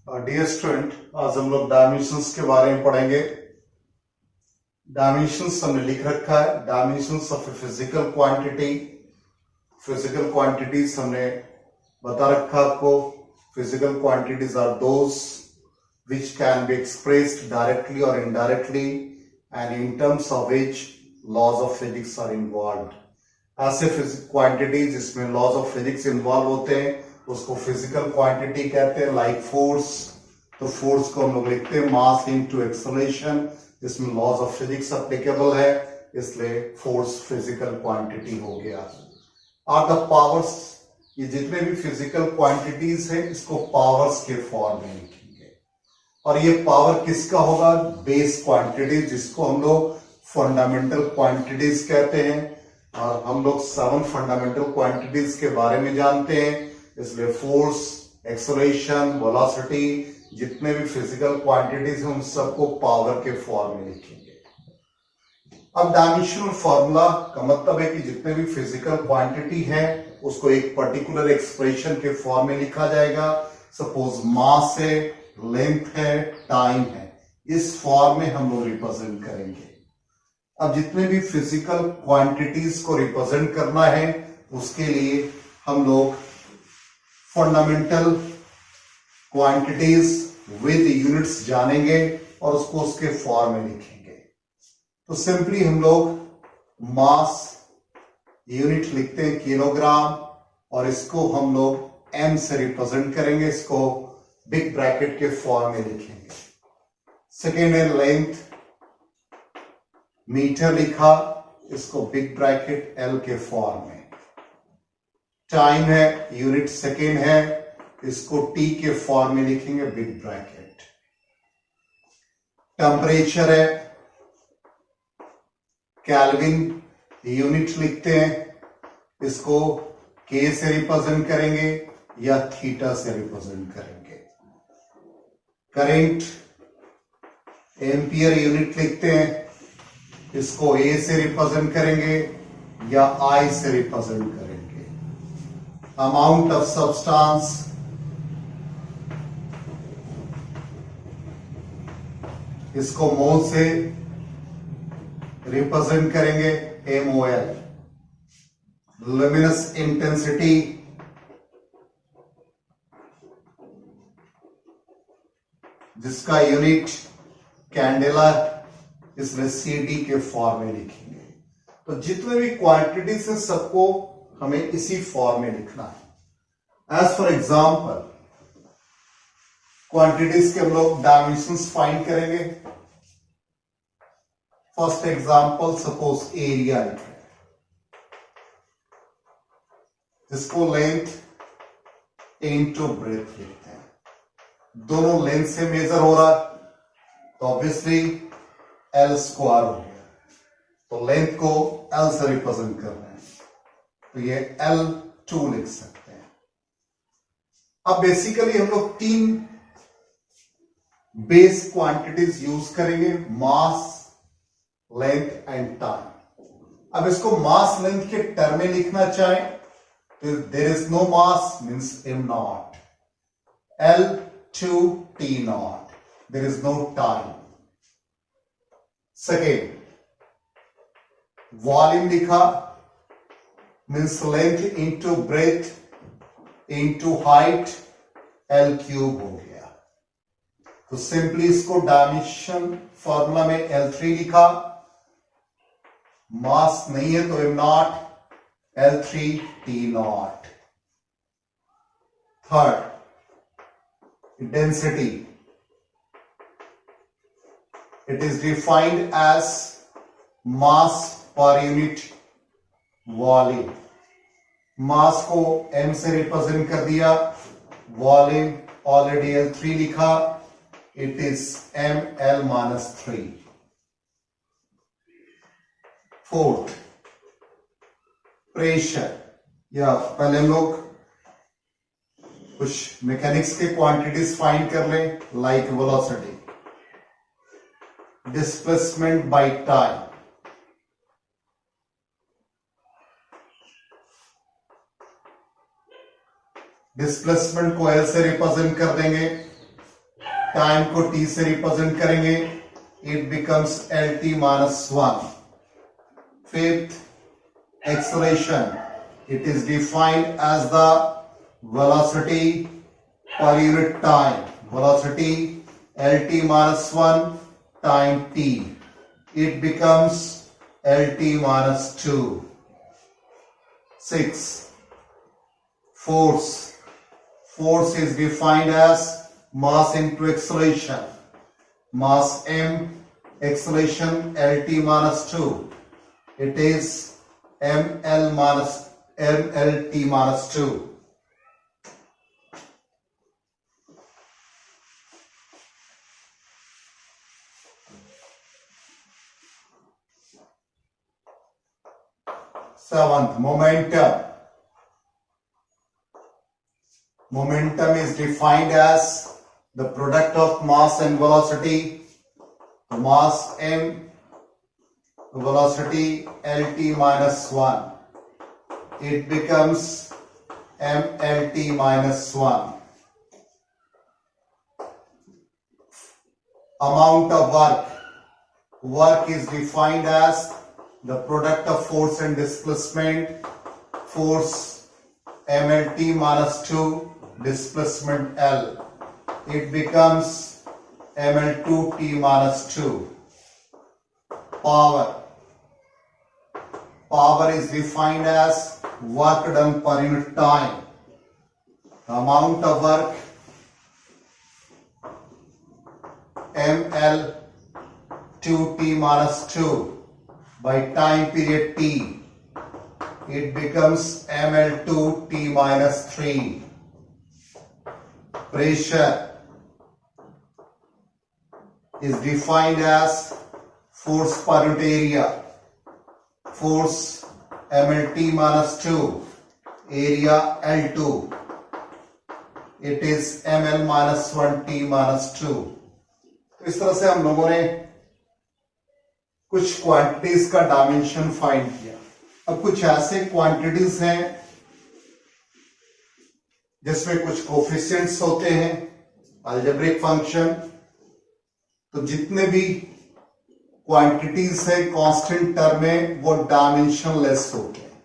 Dear student, आज हम लोग डायमेंशंस के बारे में पढ़ेंगे। डायमेंशंस हमने लिख रखा है, dimensions of a physical quantity. Physical quantities हमने बता रखा आपको। Physical quantities are those which can be expressed directly or indirectly and in terms of which laws of physics are involved. ऐसे क्वांटिटीज जिसमें लॉज ऑफ फिजिक्स इन्वॉल्व होते हैं उसको physical quantity कहते हैं। लाइक फोर्स, तो फोर्स को हम लोग लिखते हैं मास इनटू एक्सेलरेशन, जिसमें लॉज ऑफ फिजिक्स एप्लीकेबल है, इसलिए फोर्स फिजिकल क्वांटिटी हो गया। आर द पावर्स, ये जितने भी फिजिकल क्वांटिटीज हैं इसको पावर्स के फॉर्म में लिखेंगे। और ये पावर किसका होगा? बेस क्वांटिटीज, जिसको हम लोग फंडामेंटल क्वांटिटीज कहते हैं। और हम लोग 7 फंडामेंटल क्वांटिटीज के बारे में जानते हैं, इसलिए फोर्स, एक्सेलरेशन, वेलोसिटी, जितने भी फिजिकल क्वांटिटीज हैं उन सबको पावर के फॉर्म में लिखेंगे। अब डायमेंशनल फॉर्मूला का मतलब है कि जितने भी फिजिकल क्वांटिटी है उसको एक पर्टिकुलर एक्सप्रेशन के फॉर्म में लिखा जाएगा। सपोज मास है, लेंथ है, टाइम है, इस फॉर्म में हम लोग रिप्रेजेंट करेंगे। अब जितने भी फिजिकल क्वांटिटीज को रिप्रेजेंट करना है उसके लिए हम लोग फंडामेंटल क्वांटिटीज विद यूनिट्स जानेंगे और उसको उसके फॉर्म में लिखेंगे। तो सिंपली हम लोग मास यूनिट लिखते हैं किलोग्राम, और इसको हम लोग एम से रिप्रेजेंट करेंगे, इसको बिग ब्रैकेट के फॉर्म में लिखेंगे। सेकेंड है लेंथ, मीटर लिखा, इसको बिग ब्रैकेट एल के फॉर्म में। टाइम है, यूनिट सेकेंड है, इसको टी के फॉर्म में लिखेंगे, बिग ब्रैकेट। टेम्परेचर है, केल्विन यूनिट लिखते हैं, इसको के से रिप्रेजेंट करेंगे या थीटा से रिप्रेजेंट करेंगे। करंट, एम्पियर यूनिट लिखते हैं, इसको ए से रिप्रेजेंट करेंगे या आई से रिप्रेजेंट करेंगे। अमाउंट ऑफ सब्सटेंस, इसको मोल से रिप्रेजेंट करेंगे, एमओएल। लुमिनस इंटेंसिटी, जिसका यूनिट कैंडेला, इसमें सीडी के फॉर्म में लिखेंगे। तो जितने भी क्वांटिटीज हैं सबको हमें इसी फॉर्म में लिखना है। एज फॉर एग्जांपल क्वांटिटीज के हम लोग डायमेंशंस फाइंड करेंगे। फर्स्ट एग्जांपल, सपोज एरिया लिखें, जिसको लेंथ इनटू ब्रेथ लिखते हैं। दोनों लेंथ से मेजर हो रहा तो ऑब्वियसली एल स्क्वायर हो गया, तो लेंथ को एल से रिप्रेजेंट कर रहे हैं, तो ये L2 लिख सकते हैं। अब बेसिकली हम लोग 3 बेस क्वांटिटीज यूज करेंगे, मास, लेंथ एंड टाइम। अब इसको मास लेंथ के टर्म में लिखना चाहें तो there is no mass means m0, L2 T0, there is no time. Second, volume लिखा means length into breadth into height, L cube हो गया। तो सिंपली इसको डायमेंशन फॉर्मूला में L3 लिखा, मास नहीं है तो m0, L3 T0। Third, density, it is defined as mass per unit volume। मास को m से रिप्रेजेंट कर दिया, वॉल्यूम ऑलरेडी L3 लिखा, it is ml-3। Fourth, pressure, या पहले हम लोग कुछ मैकेनिक्स के क्वांटिटीज फाइंड कर लें, like velocity, displacement by time, displacement को एल से रिप्रेजेंट कर देंगे, टाइम को t से रिप्रेजेंट करेंगे, it becomes lt minus 1. Fifth, acceleration, it is defined as the velocity per unit time. Velocity lt minus 1 time t. It becomes lt minus 2. 6. Force. Force is defined as mass into acceleration. Mass m, acceleration lt minus 2. It is mlt minus 2. Seventh, momentum. Momentum is defined as the product of mass and velocity. Mass m, velocity lt minus 1. It becomes mlt minus 1. Amount of work. Work is defined as the product of force and displacement. Force mlt minus 2, displacement L. It becomes ml2t minus 2. Power. Power is defined as work done per unit time. The amount of work ml2t minus 2 by time period t. It becomes ml2t minus 3. Pressure is defined as force per unit area. Force mlt minus 2, area L2. It is ml minus 1t minus 2. तो इस तरह से हम लोगों ने कुछ quantities का dimension find किया. अब कुछ ऐसे क्वांटिटीज हैं जिसमें कुछ कोफिशिएंट्स होते हैं, अलजेब्रिक फंक्शन. तो जितने भी क्वांटिटीज है कांस्टेंट टर्म में वो डायमेंशनलेस होते हैं,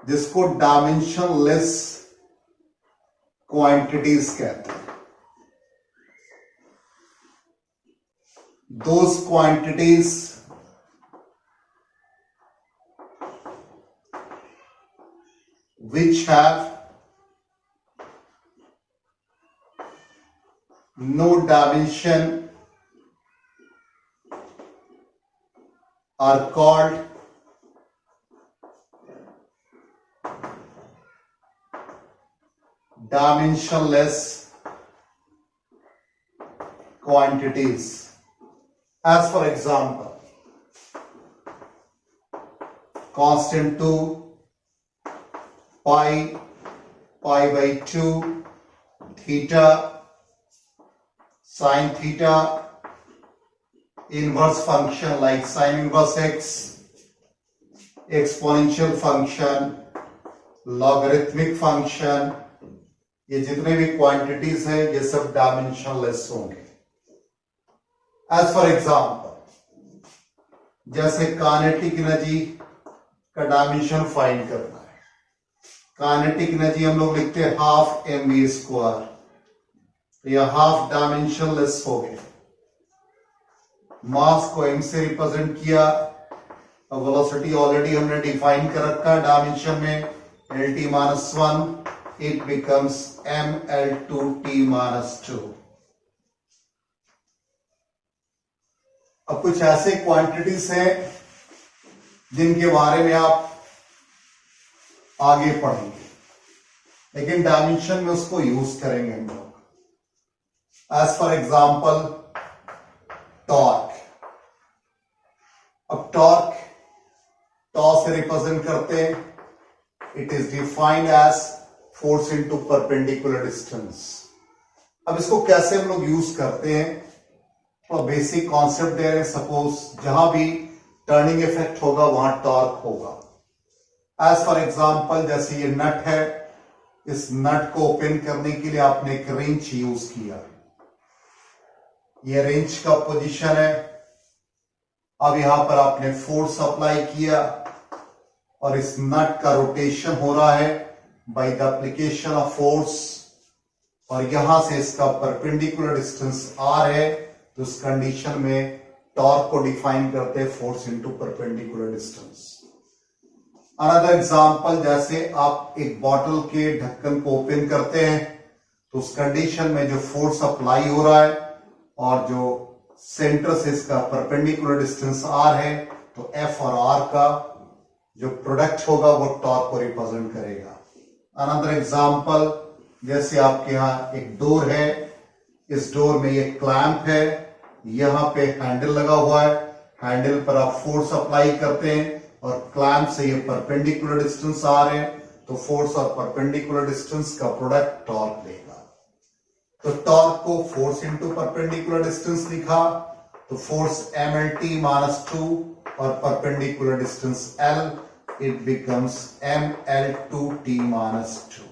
जिसको डायमेंशनलेस क्वांटिटीज कहते हैं. Those quantities which have no dimension are called dimensionless quantities. As for example, constant 2, pi by 2, theta, sin theta, inverse function like sin inverse x, exponential function, logarithmic function, ये जितने भी quantities हैं ये सब dimensionless होंगे. As for example, जैसे kinetic energy का dimension find करना है. काइनेटिक एनर्जी हम लोग लिखते हैं हाफ mv². तो यह हाफ डायमेंशनलेस हो गया. मास को m से रिप्रेजेंट किया. वेलोसिटी ऑलरेडी हमने डिफाइन कर रखा डायमेंशन में lt minus 1. It becomes ml2t minus 2. अब कुछ ऐसे क्वांटिटीज हैं जिनके बारे में आप आगे पढ़ेंगे, लेकिन डायमेंशन में उसको यूज करेंगे हम लोग. As for example torque. अब टॉर्क टॉ से रिप्रेजेंट करते हैं. It is defined as force into perpendicular distance. अब इसको कैसे हम लोग यूज करते हैं, तो बेसिक कॉन्सेप्ट दे रहे हैं. सपोज जहां भी टर्निंग इफेक्ट होगा वहां टॉर्क होगा. एज फॉर एग्जांपल जैसे ये नट है, इस नट को ओपन करने के लिए आपने एक रिंच यूज किया. ये रेंच का पोजीशन है। अब यहां पर आपने फोर्स अप्लाई किया और इस नट का रोटेशन हो रहा है bye the application of force, और यहां से इसका परपेंडिकुलर डिस्टेंस आर है, तो उस कंडीशन में टॉर्क को डिफाइन करते हैं force into perpendicular distance. Another example, जैसे आप एक बॉटल के ढक्कन को ओपन करते हैं तो उस कंडीशन में जो फोर्स अप्लाई हो रहा है और जो सेंटर से इसका परपेंडिकुलर डिस्टेंस आर है, तो एफ और आर का जो प्रोडक्ट होगा वो टॉर्क को रिप्रेजेंट करेगा। अनदर एग्जांपल, जैसे आपके यहां एक डोर है, इस डोर में एक क्लैंप है, यहां पे हैंडल लगा हुआ है, हैंडल पर आप फोर्स अप्लाई करते हैं और क्लैंप से ये परपेंडिकुलर डिस्टेंस आ रहे हैं, तो फोर्स और परपेंडिकुलर डिस्टेंस का प्रोडक्ट टॉर्क देगा। तो टॉर्क को फोर्स इंटू परपेंडिकुलर डिस्टेंस लिखा, तो फोर्स mlt माइनस 2 और perpendicular distance l, it becomes ml2t minus 2।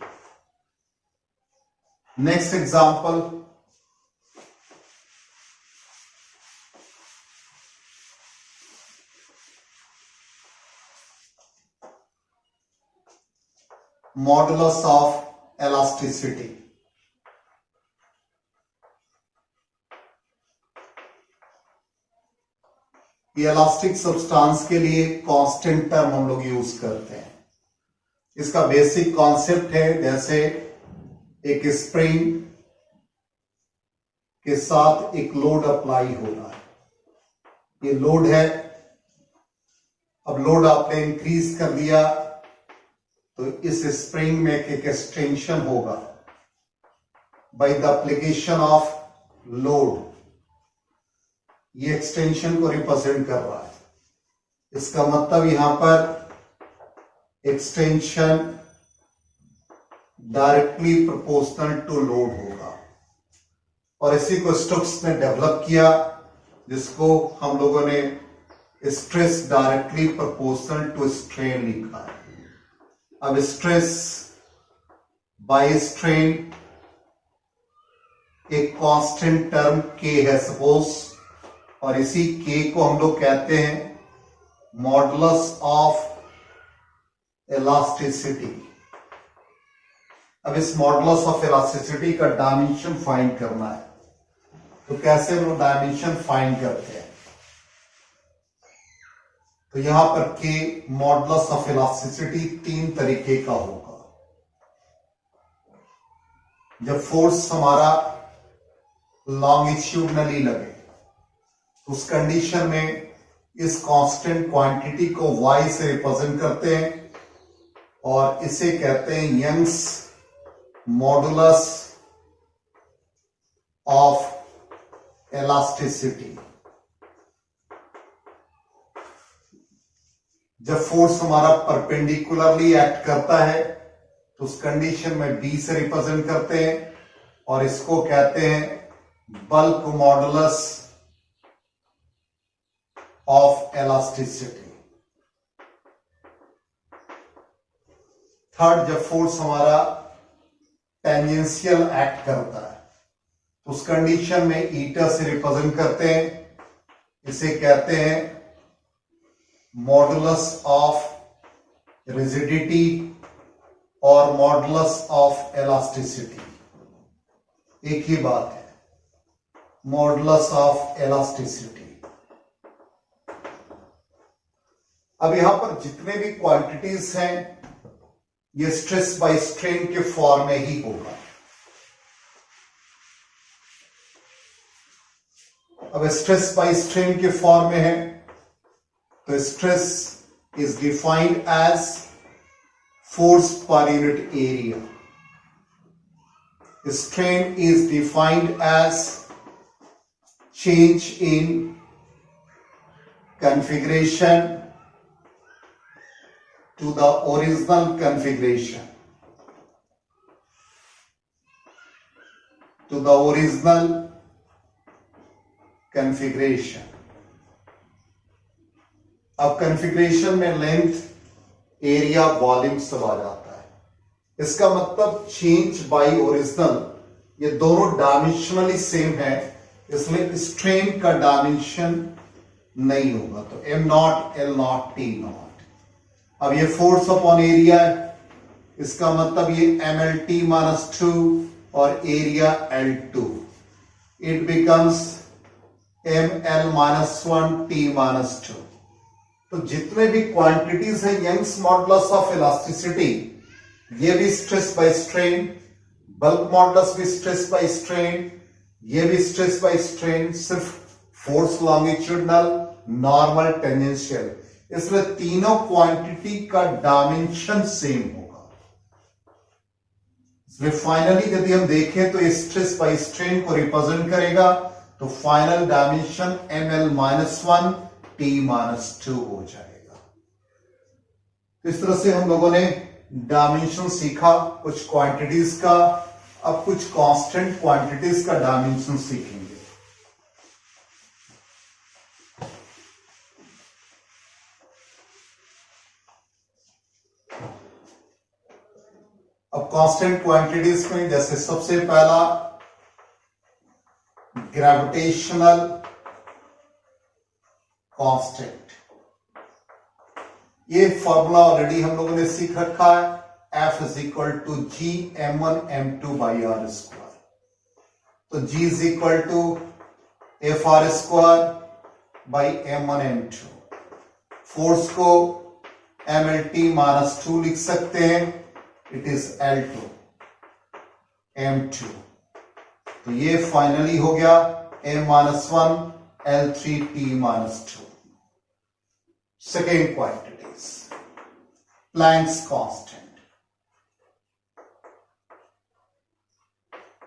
Next example, modulus of elasticity. ये इलास्टिक सब्सटेंस के लिए कांस्टेंट टर्म हम लोग यूज करते हैं। इसका बेसिक कॉन्सेप्ट है, जैसे एक स्प्रिंग के साथ एक लोड अप्लाई हो रहा है, ये लोड है, अब लोड आपने इंक्रीज कर दिया तो इस स्प्रिंग में एक एक्सटेंशन होगा by the application of load. ये एक्सटेंशन को रिप्रेजेंट कर रहा है, इसका मतलब यहां पर extension directly proportional to load होगा, और इसी को स्टोक्स ने डेवलप किया, जिसको हम लोगों ने stress directly proportional to strain लिखा है। अब स्ट्रेस बाय स्ट्रेन एक कांस्टेंट टर्म के है सपोज, और इसी के को हम लोग कहते हैं मॉडुलस ऑफ इलास्टिसिटी। अब इस मॉडुलस ऑफ इलास्टिसिटी का डायमेंशन फाइंड करना है, तो कैसे हम लोग डायमेंशन फाइंड करते हैं, तो यहां पर के मॉडुलस ऑफ इलास्टिसिटी 3 तरीके का होगा। जब फोर्स हमारा लॉन्गिट्यूडनली लगे, उस कंडीशन में इस कांस्टेंट क्वांटिटी को y से रिप्रेजेंट करते हैं, और इसे कहते हैं यंग्स मॉडुलस ऑफ इलास्टिसिटी। जब फोर्स हमारा परपेंडिकुलरली एक्ट करता है तो उस कंडीशन में b से रिप्रेजेंट करते हैं, और इसको कहते हैं bulk modulus of elasticity. Third, जब फोर्स हमारा टेंजेंशियल एक्ट करता है तो उस कंडीशन में ईटा से रिप्रेजेंट करते हैं, इसे कहते हैं मॉडुलस ऑफ रिजिडिटी और मॉडुलस ऑफ इलास्टिसिटी, एक ही बात है, मॉडुलस ऑफ इलास्टिसिटी। अब यहां पर जितने भी क्वांटिटीज हैं ये स्ट्रेस बाय स्ट्रेन के फॉर्म में ही होगा। अब स्ट्रेस बाय स्ट्रेन के फॉर्म में है, तो stress is defined as force per unit area, strain is defined as change in configuration to the original configuration. To the original configuration. अब कॉन्फ़िगरेशन में लेंथ, एरिया, वॉल्यूम सब आ जाता है. इसका मतलब चेंज बाय ओरिजिनल, ये दोनों डायमेंशनली सेम है, इसलिए स्ट्रेन का डायमेंशन नहीं होगा। तो am naught L not T not. अब ये फोर्स अपॉन एरिया है, इसका मतलब ये एम एल टी माइनस 2 और area L2, it becomes M L minus 1 T minus 2। तो जितने भी क्वांटिटीज है यंग्स मॉडुलस ऑफ इलास्टिसिटी, ये भी stress by strain, bulk modulus भी स्ट्रेस बाय स्ट्रेन, ये भी स्ट्रेस बाय स्ट्रेन, सिर्फ फोर्स लॉन्गिट्यूडनल, नॉर्मल, टेंजेंशियल, इसलिए तीनों क्वांटिटी का डायमेंशन सेम होगा। इसलिए फाइनली यदि हम देखें तो स्ट्रेस बाय स्ट्रेन को रिप्रेजेंट करेगा, तो final dimension ml minus 1 t minus 2 हो जाएगा। तो इस तरह से हम लोगों ने डायमेंशन सीखा कुछ क्वांटिटीज का। अब कुछ कांस्टेंट क्वांटिटीज का डायमेंशन सीखेंगे। अब कांस्टेंट क्वांटिटीज में जैसे सबसे पहला ग्रेविटेशनल कांस्टेंट, ये फॉर्मूला ऑलरेडी हम लोगों ने सीख रखा है, F is equal to G m1 m2 by R square. तो G is equal to F R square by m1 m2। Force को mlt माइनस 2 लिख सकते हैं, इट इज L2 m2। तो ये फाइनली हो गया m minus 1 L3 t minus 2। Second quantities, Planck's constant.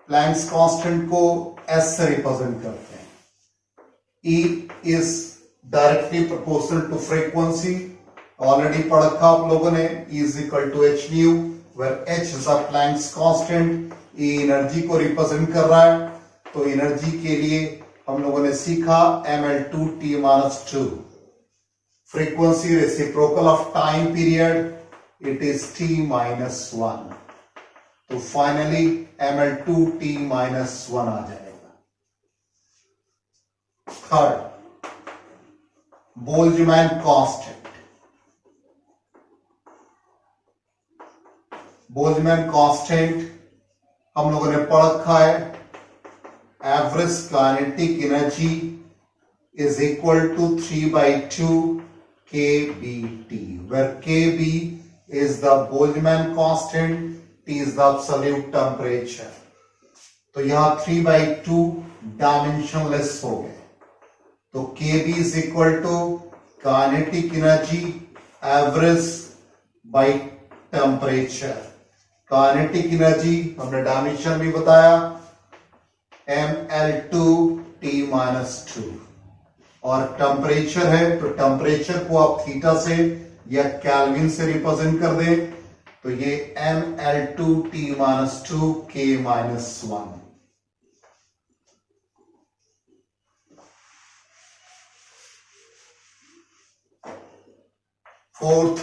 Planck's constant को S से रिप्रेजेंट करते हैं। E is directly proportional to frequency, already पढ़ रखा आप लोगों ने, E is equal to H nu, where H is a Planck's constant. E energy को रिप्रेजेंट कर रहा है, तो एनर्जी के लिए हम लोगों ने सीखा ml2 t minus 2। Frequency reciprocal of time period, it is t minus 1। तो फाइनली ml2 t माइनस 1 आ जाएगा। Third, Boltzmann constant. Boltzmann constant हम लोगों ने पढ़ रखा है, average kinetic energy is equal to 3/2 kBT, where kB is the Boltzmann constant, T is the absolute temperature। तो यहां 3/2 डायमेंशनलेस हो गए, तो kB is equal to kinetic energy average by temperature. Kinetic energy हमने डायमेंशन भी बताया, ml2 t minus 2, और temperature है तो टेम्परेचर को आप थीटा से या केल्विन से रिप्रेजेंट कर दें, तो ये ml2 t minus 2 k minus 1। Fourth,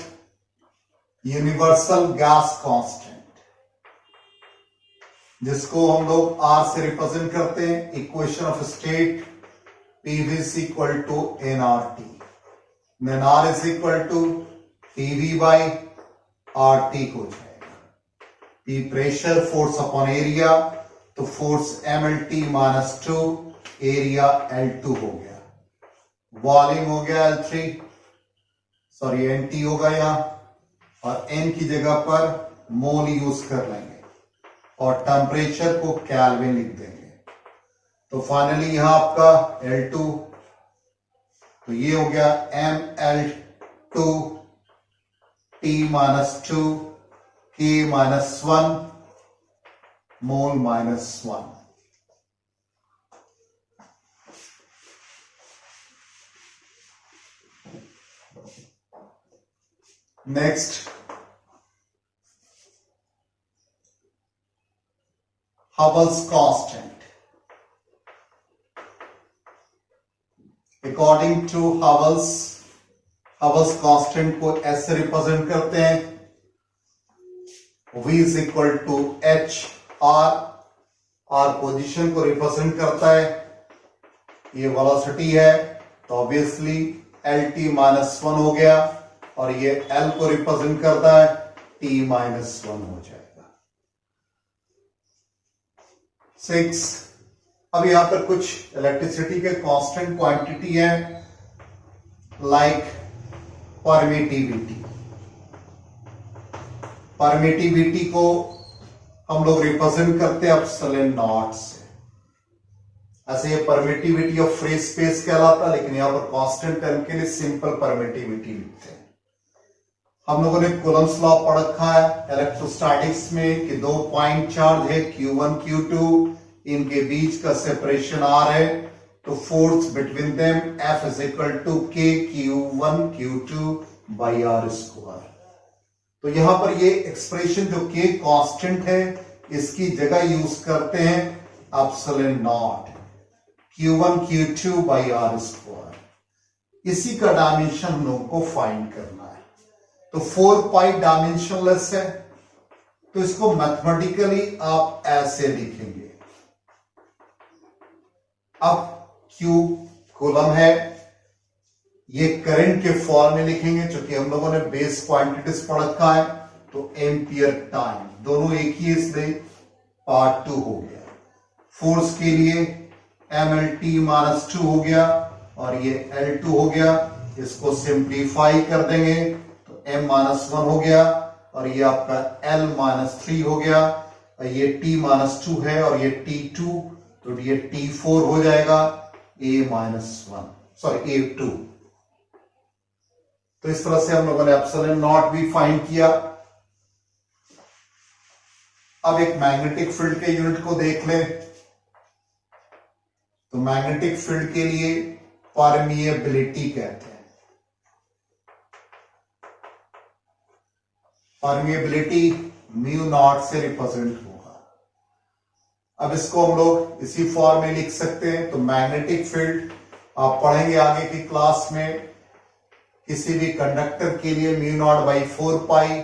universal gas constant, जिसको हम लोग R से रिप्रेजेंट करते हैं, equation of state PV is equal to nRT, then R is equal to PV by RT हो जाएगा। P pressure, force upon area, तो force mlt minus 2, area L2 हो गया, वॉल्यूम हो गया L3, सॉरी NT होगा यहां, और N की जगह पर मोल यूज कर लेंगे और टेम्परेचर को केल्विन लिख देंगे। तो फाइनली यहां आपका L2, तो ये हो गया ml2 t minus 2 k minus 1 mole minus 1। Next, Hubble's constant. According to Hubble's constant को S से रिप्रेजेंट करते हैं, V is equal to H R, R position को रिप्रेजेंट करता है, ये वेलोसिटी है तो ऑब्वियसली LT माइनस 1 हो गया और ये L को रिप्रेजेंट करता है T माइनस 1 हो जाएगा। 6 अब यहां पर कुछ इलेक्ट्रिसिटी के कांस्टेंट क्वांटिटी है लाइक परमिटिविटी। परमिटिविटी को हम लोग रिप्रेजेंट करते हैं एप्सिलॉन नॉट से। ऐसे ये परमिटिविटी ऑफ फ्री स्पेस कहलाता है, लेकिन यहां पर कांस्टेंट टर्म के लिए सिंपल परमिटिविटी लिखते हैं। हम लोगों ने कूलम्स लॉ पढ़ रखा है इलेक्ट्रोस्टैटिक्स में कि दो पॉइंट चार्ज है Q1 Q2, इनके बीच का सेपरेशन R है तो force between them F is equal to K Q1 Q2 by R square. तो यहां पर ये एक्सप्रेशन जो K कांस्टेंट है इसकी जगह यूज करते हैं epsilon not Q1 Q2 by R square. इसी का डायमेंशन हम लोगों को फाइंड करना है। तो 4 पाई डायमेंशनलेस है तो इसको मैथमेटिकली आप ऐसे लिखेंगे। अब Q कूलम है, ये करंट के फॉर्म में लिखेंगे क्योंकि हम लोगों ने बेस क्वांटिटीज पढ़ रखा है तो एम्पियर टाइम दोनों एक ही, इसलिए पार्ट 2 हो गया। फोर्स के लिए MLT माइनस 2 हो गया और ये L2 हो गया। इसको सिंप्लीफाई कर देंगे तो M माइनस 1 हो गया और ये आपका L माइनस 3 हो गया और ये T माइनस 2 है और ये T2 तो ये T4 हो जाएगा A माइनस 1 सॉरी A2। तो इस तरह से हम लोगों ने एप्सिलॉन नॉट भी फाइंड किया। अब एक मैग्नेटिक फील्ड के यूनिट को देख ले तो मैग्नेटिक फील्ड के लिए परमिएबिलिटी कहते हैं। परमिएबिलिटी म्यू नॉट से रिप्रेजेंट होगा। अब इसको हम लोग इसी फॉर्म में लिख सकते हैं। तो मैग्नेटिक फील्ड आप पढ़ेंगे आगे की क्लास में, किसी भी कंडक्टर के लिए म्यू नॉट बाई 4 पाई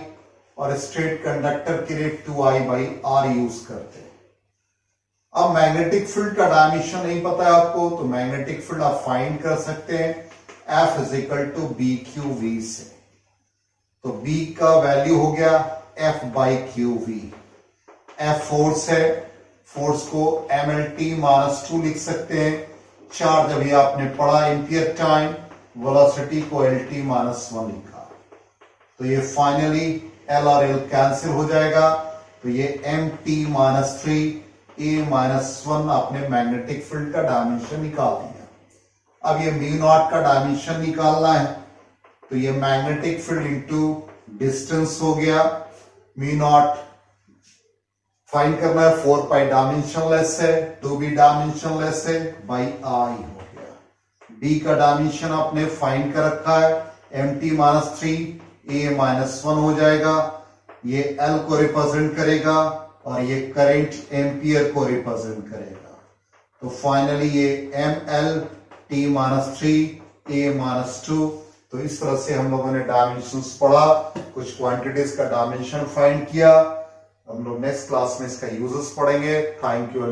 और स्ट्रेट कंडक्टर के लिए 2I बाई R यूज करते हैं। अब मैग्नेटिक फील्ड का डायमेंशन नहीं पता है आपको तो मैग्नेटिक फील्ड आप फाइंड कर सकते हैं F is equal to BQV से। तो B का वैल्यू हो गया F by QV। F force है, फोर्स को MLT माइनस 2 लिख सकते हैं। चार्ज अभी आपने पढ़ा एम्पियर टाइम, वेलोसिटी को LT माइनस 1 लिखा। तो ये फाइनली L और L कैंसिल हो जाएगा तो ये MT माइनस 3 A माइनस 1 आपने मैग्नेटिक फील्ड का डायमेंशन निकाल दिया। अब ये म्यू नॉट का डायमेंशन निकालना है तो ये मैग्नेटिक फील्ड इंटू डिस्टेंस हो गया। म्यू नॉट फाइंड करना है, 4 पाई डायमेंशनलेस है, 2B डायमेंशनलेस है बाई I हो गया। B का डायमेंशन आपने फाइंड कर रखा है MT माइनस 3 A माइनस 1 हो जाएगा। ये L को रिप्रेजेंट करेगा और ये करंट एम्पियर को रिप्रेजेंट करेगा। तो फाइनली ये ML T minus 3 A minus 2। तो इस तरह से हम लोगों ने डायमेंशंस पढ़ा, कुछ क्वांटिटीज का डायमेंशन फाइंड किया। हम लोग नेक्स्ट क्लास में इसका यूजेस पढ़ेंगे। Thank you.